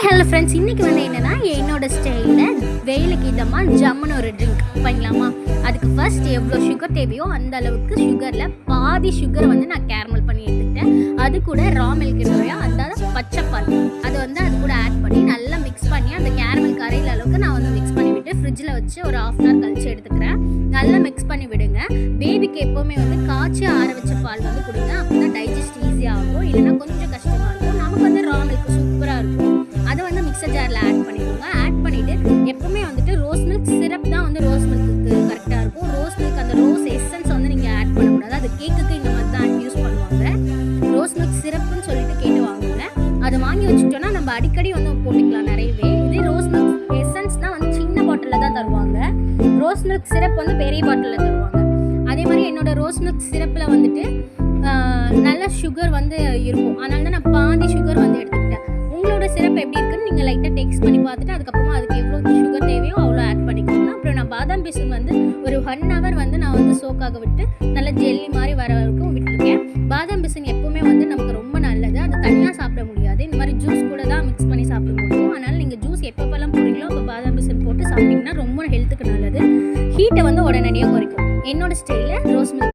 Hello friends, இன்றைக்கி வந்து என்னென்னா என்னோட ஸ்டைலில் வெயிலுக்கு இதமாக ஜம்முன்னு ஒரு ட்ரிங்க் பண்ணலாமா. அதுக்கு ஃபர்ஸ்ட் எவ்வளோ சுகர் தேவையோ அந்த அளவுக்கு சுகரில் பாதி சுகரை வந்து நான் கேரமல் பண்ணி எடுத்துக்கிட்டேன். அது கூட ரா மில்க் இல்லையா, அதாவது பச்சைப்பால், அதை வந்து அது கூட ஆட் பண்ணி நல்லா மிக்ஸ் பண்ணி அந்த கேரமல் கரையில் அளவுக்கு நான் வந்து மிக்ஸ் பண்ணி விட்டு ஃப்ரிட்ஜில் வச்சு ஒரு ½ hour கழிச்சு எடுத்துக்கிறேன். நல்லா மிக்ஸ் பண்ணி விடுங்க. பேபிக்கு எப்போவுமே வந்து காய்ச்சி ஆற வச்ச பால் வந்து கொடுங்க. அப்போ தான் டைஜஸ்ட் ஈஸியாக ஆகும். இல்லைன்னா கொஞ்சம் கஷ்டமாக இருக்கும். நமக்கு வந்து ரா மில்க் சூப்பராக இருக்கும். அதை வந்து மிக்சர் ஜாரில் ஆட் பண்ணிக்கோங்க. ஆட் பண்ணிவிட்டு எப்போவுமே வந்துட்டு ரோஸ் மில்க் சிரப் தான் வந்து ரோஸ் மில்க்கு கரெக்டாக இருக்கும். ரோஸ் மில்க் அந்த ரோஸ் எசன்ஸ் வந்து நீங்கள் ஆட் பண்ணக்கூடாது. அது கேக்குக்கு இந்த மாதிரி தான் யூஸ் பண்ணுவாங்க. ரோஸ் மில்க் சிரப்புன்னு சொல்லிட்டு கேட்டு வாங்குங்க. அதை வாங்கி வச்சுட்டோன்னா நம்ம அடிக்கடி வந்து போட்டுக்கலாம் நிறையவே. இதே ரோஸ் மில்க் எசன்ஸ்னால் வந்து சின்ன பாட்டிலில் தான் தருவாங்க. ரோஸ் மில்க் சிரப் வந்து பெரிய பாட்டிலில் தருவாங்க. அதே மாதிரி என்னோட ரோஸ் மில்க் சிரப்பில் வந்துட்டு நல்ல சுகர் வந்து இருக்கும். அதனால தான் நான் பாதி சுகர் வந்து எடுத்துக்கிட்டேன். உங்களோட சிரப் எப்படி இருக்குன்னு நீங்கள் லைட்டாக டேஸ்ட் பண்ணி பார்த்துட்டு அதுக்கப்புறமா அதுக்கு எவ்வளோ சுகர் தேவையோ அவ்வளோ ஆட் பண்ணிக்கோங்க. அப்புறம் நான் பாதாம் பிசின் வந்து ஒரு 1 hour வந்து நான் வந்து சோக்காக விட்டு நல்ல ஜெல்லி மாதிரி வர வரைக்கும் விட்டுருக்கேன். பாதாம் பிசின் எப்போவுமே வந்து நமக்கு ரொம்ப நல்லது. அது தனியாக சாப்பிட முடியாது. இந்த மாதிரி ஜூஸ் கூட தான் மிக்ஸ் பண்ணி சாப்பிட முடியும். அதனால் நீங்கள் ஜூஸ் எப்பப்பெல்லாம் போடுறீங்களோ அப்போ பாதாம் பிசின் போட்டு சாப்பிட்டிங்கன்னா ரொம்ப ஹெல்த்துக்கு நல்லது. ஹீட்டை வந்து உடனடியாக குறைக்கும். என்னோட ஸ்டைலில் ரோஸ் மில்க்